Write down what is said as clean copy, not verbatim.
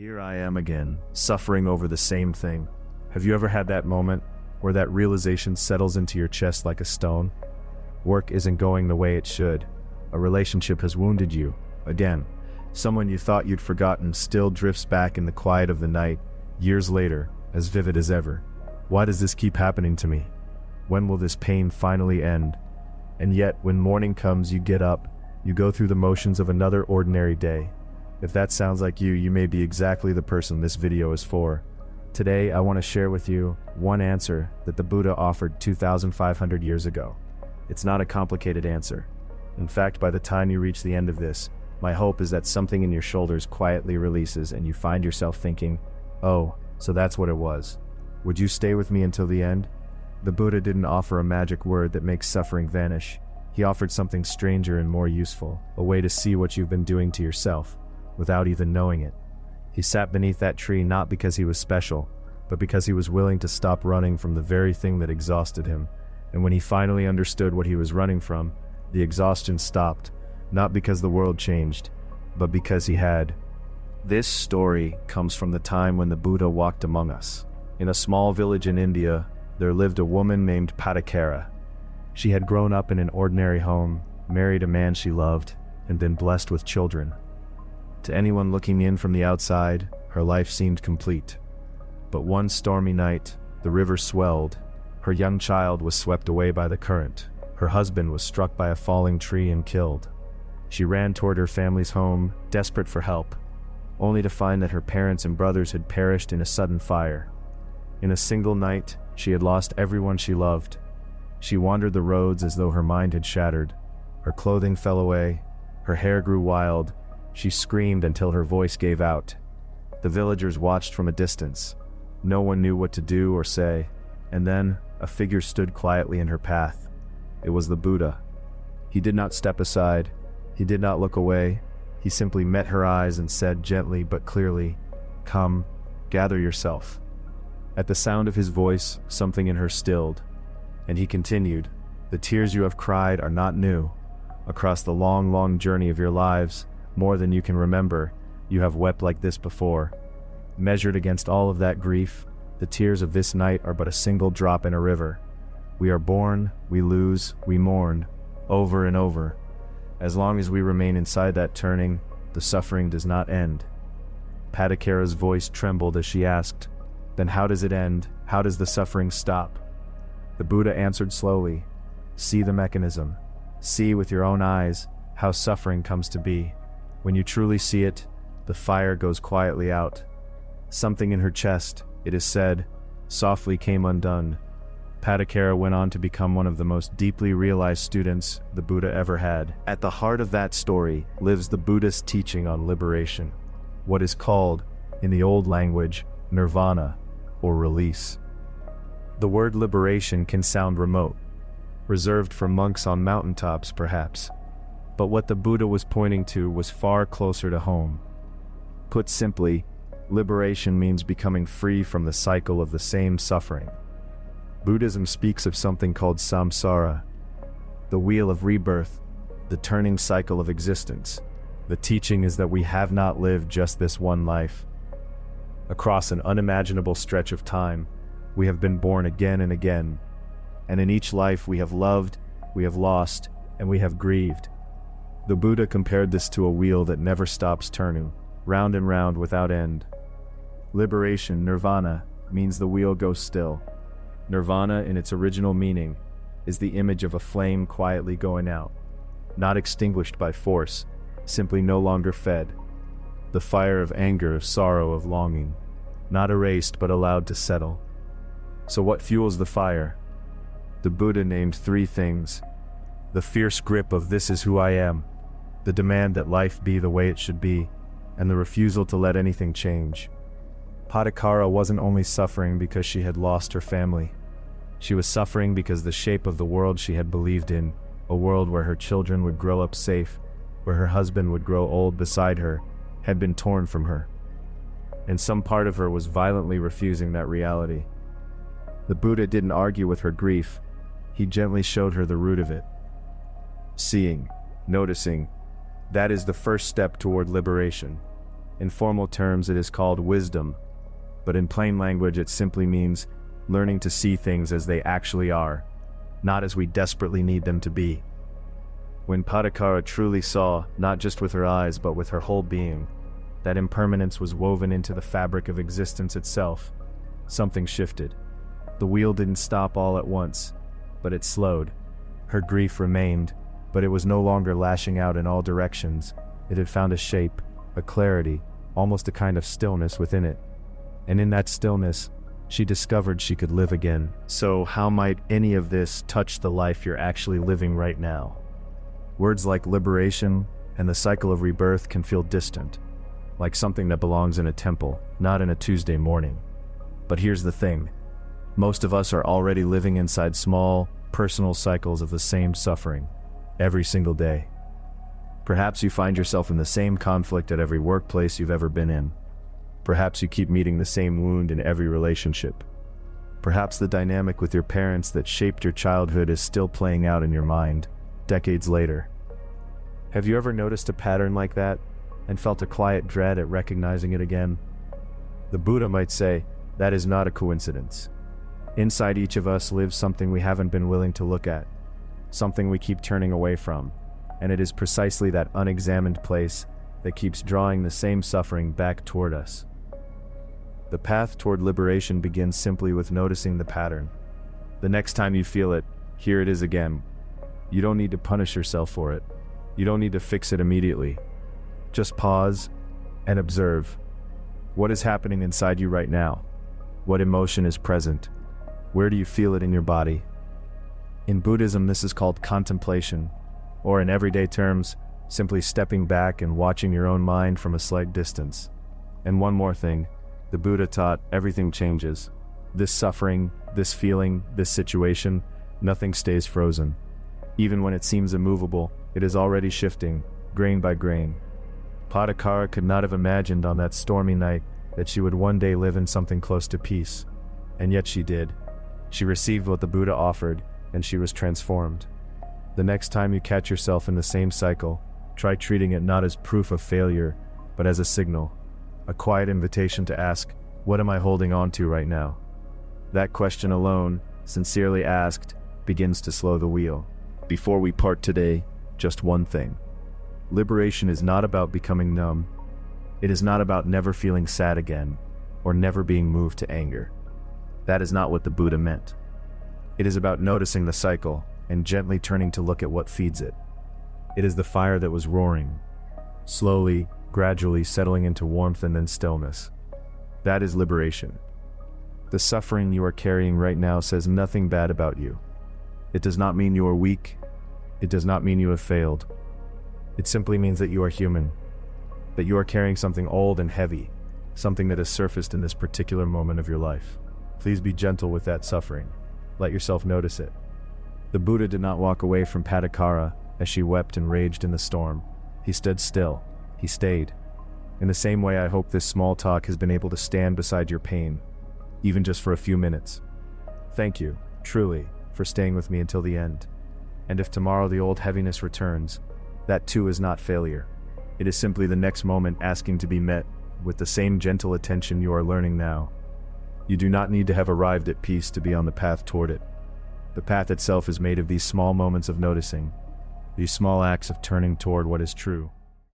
Here I am again, suffering over the same thing. Have you ever had that moment where that realization settles into your chest like a stone? Work isn't going the way it should. A relationship has wounded you. Again, someone you thought you'd forgotten still drifts back in the quiet of the night, years later, as vivid as ever. Why does this keep happening to me? When will this pain finally end? And yet, when morning comes, you get up, you go through the motions of another ordinary day. If that sounds like you, you may be exactly the person this video is for. Today, I want to share with you one answer that the Buddha offered 2,500 years ago. It's not a complicated answer. In fact, by the time you reach the end of this, my hope is that something in your shoulders quietly releases and you find yourself thinking, oh, so that's what it was. Would you stay with me until the end? The Buddha didn't offer a magic word that makes suffering vanish. He offered something stranger and more useful, a way to see what you've been doing to yourself, without even knowing it. He sat beneath that tree not because he was special, but because he was willing to stop running from the very thing that exhausted him. And when he finally understood what he was running from, the exhaustion stopped, not because the world changed, but because he had. This story comes from the time when the Buddha walked among us. In a small village in India, there lived a woman named Patakara. She had grown up in an ordinary home, married a man she loved, and been blessed with children. To anyone looking in from the outside, her life seemed complete. But one stormy night, the river swelled. Her young child was swept away by the current. Her husband was struck by a falling tree and killed. She ran toward her family's home, desperate for help, only to find that her parents and brothers had perished in a sudden fire. In a single night, she had lost everyone she loved. She wandered the roads as though her mind had shattered. Her clothing fell away. Her hair grew wild. She screamed until her voice gave out. The villagers watched from a distance. No one knew what to do or say. And then, a figure stood quietly in her path. It was the Buddha. He did not step aside. He did not look away. He simply met her eyes and said gently but clearly, "Come, gather yourself." At the sound of his voice, something in her stilled. And he continued, "The tears you have cried are not new. Across the long, long journey of your lives, more than you can remember, you have wept like this before. Measured against all of that grief, the tears of this night are but a single drop in a river. We are born, we lose, we mourn, over and over. As long as we remain inside that turning, the suffering does not end." Patakara's voice trembled as she asked, "Then how does it end? How does the suffering stop?" The Buddha answered slowly, "See the mechanism. See with your own eyes how suffering comes to be. When you truly see it, the fire goes quietly out. Something in her chest, it is said, softly came undone." Patakara went on to become one of the most deeply realized students the Buddha ever had. At the heart of that story lives the Buddhist teaching on liberation, what is called, in the old language, nirvana, or release. The word liberation can sound remote, reserved for monks on mountaintops perhaps. But what the Buddha was pointing to was far closer to home. Put simply, liberation means becoming free from the cycle of the same suffering. Buddhism speaks of something called samsara, the wheel of rebirth, the turning cycle of existence. The teaching is that we have not lived just this one life. Across an unimaginable stretch of time, we have been born again and again. And in each life we have loved, we have lost, and we have grieved. The Buddha compared this to a wheel that never stops turning, round and round without end. Liberation, nirvana, means the wheel goes still. Nirvana, in its original meaning, is the image of a flame quietly going out, not extinguished by force, simply no longer fed. The fire of anger, of sorrow, of longing, not erased but allowed to settle. So what fuels the fire? The Buddha named three things: the fierce grip of "this is who I am," the demand that life be the way it should be, and the refusal to let anything change. Patakara wasn't only suffering because she had lost her family. She was suffering because the shape of the world she had believed in, a world where her children would grow up safe, where her husband would grow old beside her, had been torn from her. And some part of her was violently refusing that reality. The Buddha didn't argue with her grief. He gently showed her the root of it. Seeing, noticing, that is the first step toward liberation. In formal terms, it is called wisdom, but in plain language, it simply means learning to see things as they actually are, not as we desperately need them to be. When Padakara truly saw, not just with her eyes but with her whole being, that impermanence was woven into the fabric of existence itself, something shifted. The wheel didn't stop all at once, but it slowed. Her grief remained, but it was no longer lashing out in all directions. It had found a shape, a clarity, almost a kind of stillness within it. And in that stillness, she discovered she could live again. So how might any of this touch the life you're actually living right now? Words like liberation and the cycle of rebirth can feel distant, like something that belongs in a temple, not in a Tuesday morning. But here's the thing. Most of us are already living inside small, personal cycles of the same suffering, every single day. Perhaps you find yourself in the same conflict at every workplace you've ever been in. Perhaps you keep meeting the same wound in every relationship. Perhaps the dynamic with your parents that shaped your childhood is still playing out in your mind, decades later. Have you ever noticed a pattern like that and felt a quiet dread at recognizing it again? The Buddha might say, that is not a coincidence. Inside each of us lives something we haven't been willing to look at, something we keep turning away from, and it is precisely that unexamined place that keeps drawing the same suffering back toward us. The path toward liberation begins simply with noticing the pattern. The next time you feel it, here it is again. You don't need to punish yourself for it. You don't need to fix it immediately. Just pause and observe. What is happening inside you right now? What emotion is present? Where do you feel it in your body? In Buddhism, this is called contemplation, or in everyday terms, simply stepping back and watching your own mind from a slight distance. And one more thing, the Buddha taught everything changes. This suffering, this feeling, this situation, nothing stays frozen. Even when it seems immovable, it is already shifting, grain by grain. Padakara could not have imagined on that stormy night that she would one day live in something close to peace. And yet she did. She received what the Buddha offered, and she was transformed. The next time you catch yourself in the same cycle, try treating it not as proof of failure, but as a signal, a quiet invitation to ask, what am I holding on to right now? That question alone, sincerely asked, begins to slow the wheel. Before we part today, just one thing. Liberation is not about becoming numb. It is not about never feeling sad again, or never being moved to anger. That is not what the Buddha meant. It is about noticing the cycle and gently turning to look at what feeds it. It is the fire that was roaring, slowly, gradually settling into warmth and then stillness. That is liberation. The suffering you are carrying right now says nothing bad about you. It does not mean you are weak. It does not mean you have failed. It simply means that you are human, that you are carrying something old and heavy, something that has surfaced in this particular moment of your life. Please be gentle with that suffering. Let yourself notice it. The Buddha did not walk away from Padakara as she wept and raged in the storm. He stood still. He stayed. In the same way, I hope this small talk has been able to stand beside your pain, even just for a few minutes. Thank you, truly, for staying with me until the end. And if tomorrow the old heaviness returns, that too is not failure. It is simply the next moment asking to be met with the same gentle attention you are learning now. You do not need to have arrived at peace to be on the path toward it. The path itself is made of these small moments of noticing, these small acts of turning toward what is true.